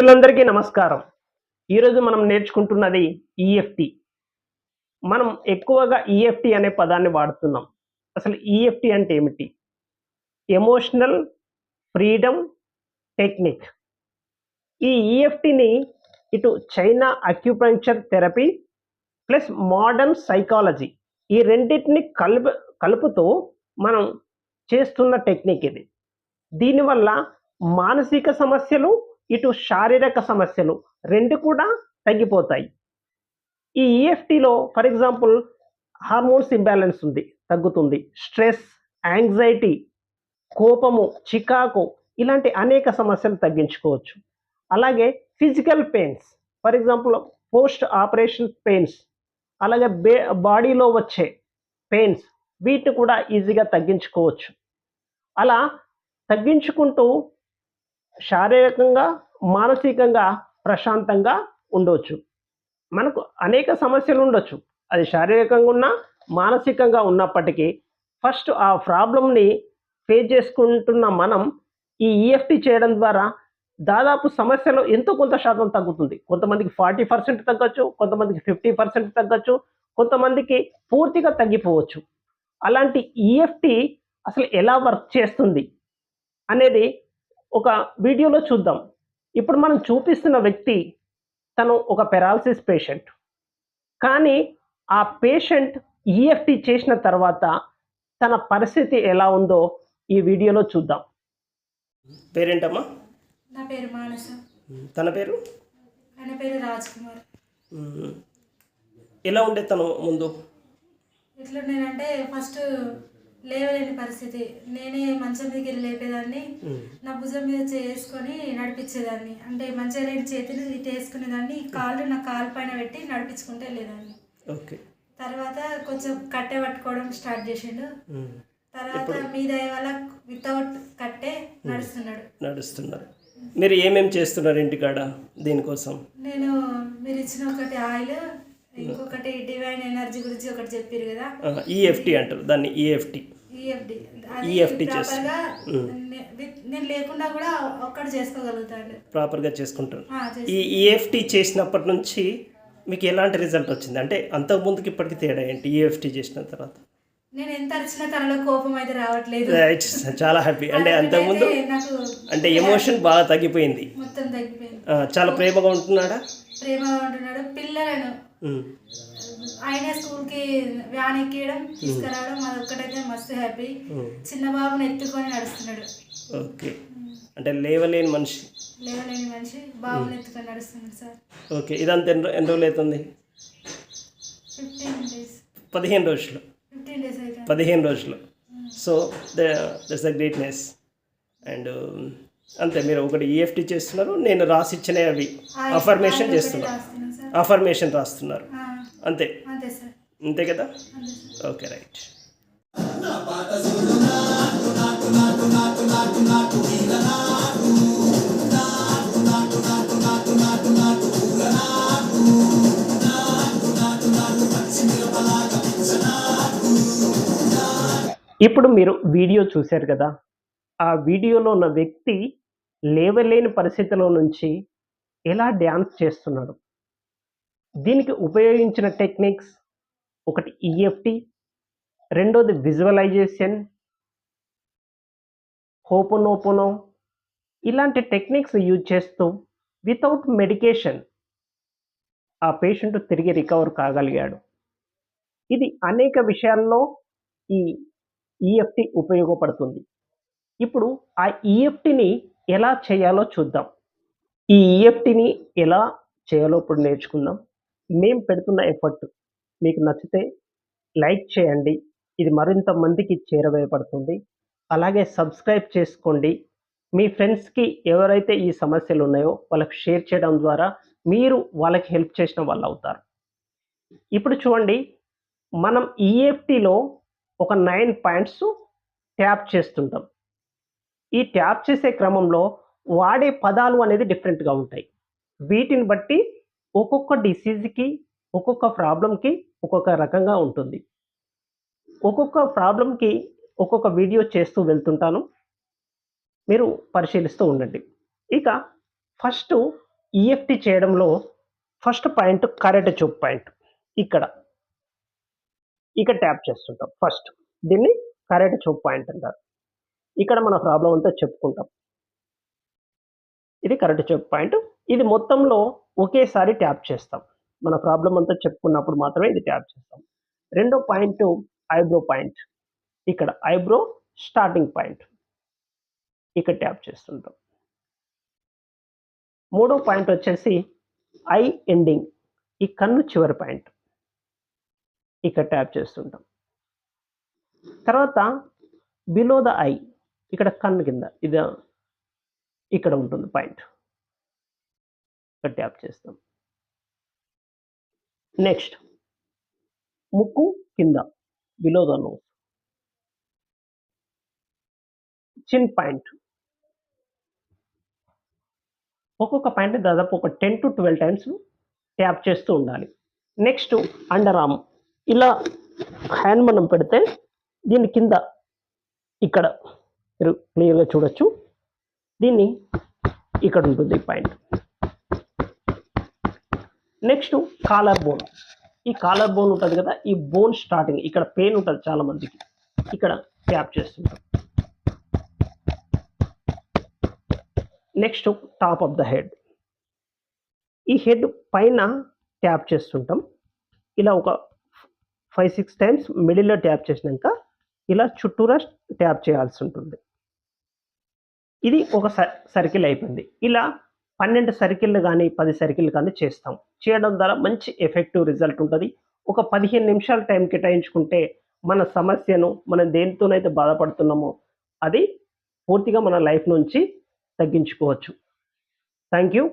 మిత్రులందరికీ నమస్కారం. ఈరోజు మనం నేర్చుకుంటున్నది ఈఎఫ్టీ. మనం ఎక్కువగా ఈఎఫ్టీ అనే పదాన్ని వాడుతున్నాం. అసలు ఈఎఫ్టీ అంటే ఏమిటి? Emotional freedom technique. ఈ ఈఎఫ్టీని ఇటు China acupuncture therapy plus modern psychology ఈ రెండిటిని కలుపుతూ మనం చేస్తున్న టెక్నిక్ ఇది. దీనివల్ల మానసిక సమస్యలు, ఇటు శారీరక సమస్యలు 2 కూడా తగ్గిపోతాయి. ఈ ఈఎఫ్టీలో ఫర్ ఎగ్జాంపుల్ హార్మోన్స్ ఇంబాలెన్స్ ఉంది, తగ్గుతుంది. స్ట్రెస్, యాంగ్జైటీ, కోపము, చికాకు ఇలాంటి అనేక సమస్యలు తగ్గించుకోవచ్చు. అలాగే physical pains, for example post operation pains, అలాగే బాడీలో వచ్చే పెయిన్స్ వీటిని కూడా ఈజీగా తగ్గించుకోవచ్చు. అలా తగ్గించుకుంటూ శారీరకంగా, మానసికంగా ప్రశాంతంగా ఉండొచ్చు. మనకు అనేక సమస్యలు ఉండొచ్చు. అది శారీరకంగా ఉన్నా, మానసికంగా ఉన్నప్పటికీ ఫస్ట్ ఆ ప్రాబ్లమ్‌ని ఫేస్ చేసుకుంటున్న మనం ఈ ఈఎఫ్టీ చేయడం ద్వారా దాదాపు సమస్యలో ఎంతో కొంత శాతం తగ్గుతుంది. కొంతమందికి 40% తగ్గొచ్చు, కొంతమందికి 50% తగ్గొచ్చు, కొంతమందికి పూర్తిగా తగ్గిపోవచ్చు. అలాంటి ఈఎఫ్టీ అసలు ఎలా వర్క్ చేస్తుంది అనేది ఒక వీడియోలో చూద్దాం. ఇప్పుడు మనం చూపిస్తున్న వ్యక్తి తను ఒక పెరాలసిస్ పేషెంట్. కానీ ఆ పేషెంట్ ఈఎఫ్టీ చేసిన తర్వాత తన పరిస్థితి ఎలా ఉందో ఈ వీడియోలో చూద్దాం. పేరేంటమ్మా? నా పేరు మానస. తన పేరు? ఆయన పేరు రాజ్ కుమార్. ఎలా ఉండే తను ముందు? ఎట్లుండేనంటే ఫస్ట్ లేవలేని పరిస్థితి. నేనే మంచం మీదకి వెళ్ళి లేపేదాన్ని, నా భుజం మీద చేసుకొని నడిపించేదాన్ని. అంటే మంచిగా లేని చేతులు ఇటు వేసుకునేదాన్ని, కాళ్ళు నా కాలు పైన పెట్టి నడిపించుకుంటూ వెళ్ళేదాన్ని. ఓకే. తర్వాత కొంచెం కట్టె పట్టుకోవడం స్టార్ట్ చేసిండు. తర్వాత మీ దయ వల్ల వితౌట్ కట్టే నడుస్తున్నారు. మీరు ఏమేమి చేస్తున్నారు ఇంటికాడ దీనికోసం? నేను మీరు ఇచ్చిన ఒకటి ఆయిల్, ఇంకొకటి డివైన్ ఎనర్జీ గురించి ఒకటి చెప్పారు కదా, ఈఎఫ్టీ అంటారు దాన్ని. ఈఎఫ్టీ ప్రాపర్గా నేను లేకుండా కూడా ఒక్కటి చేసుకోగలుగుతాను, ప్రాపర్గా చేసుకుంటారు. ఈ ఈఎఫ్టీ చేసినప్పటి నుంచి మీకు ఎలాంటి రిజల్ట్ వచ్చింది? అంటే అంతకుముందుకి ఇప్పటికి తేడా ఏంటి ఈఎఫ్టీ చేసిన తర్వాత? నేను ఎంత అరిచినా తనలో కోపం అయితే రావట్లేదు. చాలా హ్యాపీ. అంటే అంతకుముందు అంటే ఎమోషన్ బాగా తగ్గిపోయింది, మొత్తం తగ్గిపోయింది. చాలా ప్రేమగా ఉంటున్నాడా? ప్రేమగా ఉంటున్నాడు. పిల్లలను ఆయన స్కూల్కి వ్యాన్ ఎక్కియడం తీసుకురావడం అదొక్కటైతే మస్తు హ్యాపీ. చిన్న బాబుని ఎత్తుకొని నడుస్తున్నాడు. ఓకే. అంటే లేవలేని మనిషి బాబుని ఎత్తుకొని నడుస్తున్నాడు సార్. ఓకే. ఇదంతా ఎన్ని రోజులు అవుతుంది? 15 days. 15 రోజులు. 15 days అయితే 15 రోజులు. So that's the greatness. And అంతే. మీరు ఒకటి ఈఎఫ్టీ చేస్తున్నారు, నేను రాసిచ్చినవి అవి అఫర్మేషన్ చేస్తున్నారు, అఫర్మేషన్ రాస్తున్నారు. అంతే అంతే కదా? Okay, right. ఇప్పుడు మీరు వీడియో చూశారు కదా, ఆ వీడియోలో ఉన్న వ్యక్తి లేవలేని పరిస్థితిలో నుంచి ఎలా డ్యాన్స్ చేస్తున్నాడు. దీనికి ఉపయోగించిన టెక్నిక్స్ ఒకటి ఈఎఫ్టీ, రెండోది విజువలైజేషన్, హోపోనోపోనో ఇలాంటి టెక్నిక్స్ యూజ్ చేస్తూ వితౌట్ మెడికేషన్ ఆ పేషెంట్ తిరిగి రికవర్ కాగలిగాడు. ఇది అనేక విషయాల్లో ఈ ఈఎఫ్టీ ఉపయోగపడుతుంది. ఇప్పుడు ఆ ఈఎఫ్టీని ఎలా చేయాలో చూద్దాం. ఈ ఈఎఫ్టీని ఎలా చేయాలో ఇప్పుడు నేర్చుకుందాం. మేము పెడుతున్న ఎఫర్ట్ మీకు నచ్చితే లైక్ చేయండి, ఇది మరింత మందికి చేరవేయబడుతుంది. అలాగే సబ్స్క్రైబ్ చేసుకోండి. మీ ఫ్రెండ్స్కి ఎవరైతే ఈ సమస్యలు ఉన్నాయో వాళ్ళకి షేర్ చేయడం ద్వారా మీరు వాళ్ళకి హెల్ప్ చేసిన వాళ్ళు అవుతారు. ఇప్పుడు చూడండి, మనం ఈఎఫ్టీలో ఒక 9 పాయింట్స్ ట్యాప్ చేస్తుంటాం. ఈ ట్యాప్ చేసే క్రమంలో వాడే పదాలు అనేది డిఫరెంట్గా ఉంటాయి. వీటిని బట్టి ఒక్కొక్క డిసీజ్కి, ఒక్కొక్క ప్రాబ్లంకి ఒక్కొక్క రకంగా ఉంటుంది. ఒక్కొక్క ప్రాబ్లంకి ఒక్కొక్క వీడియో చేస్తూ వెళ్తుంటాను, మీరు పరిశీలిస్తూ ఉండండి. ఇక ఫస్ట్ ఈఎఫ్టీ చేయడంలో ఫస్ట్ పాయింట్ కరెక్ట్ చూప్ పాయింట్. ఇక్కడ ట్యాప్ చేస్తుంటాం ఫస్ట్. దీన్ని కరెక్ట్ చూప్ పాయింట్ అంటారు. ఇక్కడ మన ప్రాబ్లం అంతా చెప్పుకుంటాం. ఇది కరెక్ట్ చూప్ పాయింట్. ఇది మొత్తంలో ఒకేసారి ట్యాప్ చేస్తాం. మన ప్రాబ్లం అంతా చెప్పుకున్నప్పుడు మాత్రమే ఇది ట్యాప్ చేస్తాం. రెండో పాయింట్ ఐబ్రో పాయింట్. ఇక్కడ ఐబ్రో స్టార్టింగ్ పాయింట్. ఇక్కడ ట్యాప్ చేస్తుంటాం. మూడో పాయింట్ వచ్చేసి ఐ ఎండింగ్, ఈ కన్ను చివరి పాయింట్. ఇక్కడ ట్యాప్ చేస్తుంటాం. తర్వాత బిలో ద ఐ, ఇక్కడ కన్ను కింద ఇది ఇక్కడ ఉంటుంది పాయింట్. ఇక్కడ ట్యాప్ చేస్తాం. నెక్స్ట్ ముక్కు కింద బిలో ద నోస్, చిన్ పాయింట్. ఒక్కొక్క పాయింట్ దాదాపు ఒక 10 to 12 టైమ్స్ ట్యాప్ చేస్తూ ఉండాలి. Next under arm. ఇలా హ్యాండ్ మనం పెడితే దీని కింద ఇక్కడ మీరు క్లియర్గా చూడొచ్చు. దీన్ని ఇక్కడ ఉంటుంది ఈ పాయింట్. Next collar bone. ఈ కాలర్ బోన్ ఉంటుంది కదా, ఈ బోన్ స్టార్టింగ్ ఇక్కడ పెయిన్ ఉంటుంది చాలా మందికి. ఇక్కడ ట్యాప్ చేస్తుంటాం. Next top of the head. ఈ హెడ్ పైన ట్యాప్ చేస్తుంటాం. ఇలా ఒక 5-6 టైమ్స్ మిడిల్లో ట్యాప్ చేసినాక ఇలా చుట్టూరా ట్యాప్ చేయాల్సి ఉంటుంది. ఇది ఒక సర్కిల్ అయిపోయింది. ఇలా 12 సర్కిళ్ళు కానీ 10 సర్కిళ్ళు కానీ చేస్తాం. చేయడం ద్వారా మంచి ఎఫెక్టివ్ రిజల్ట్ ఉంటుంది. ఒక 15 నిమిషాలు టైం కేటాయించుకుంటే మన సమస్యను మనం దేనితోనైతే బాధపడుతున్నామో అది పూర్తిగా మన లైఫ్ నుంచి తగ్గించుకోవచ్చు. Thank you.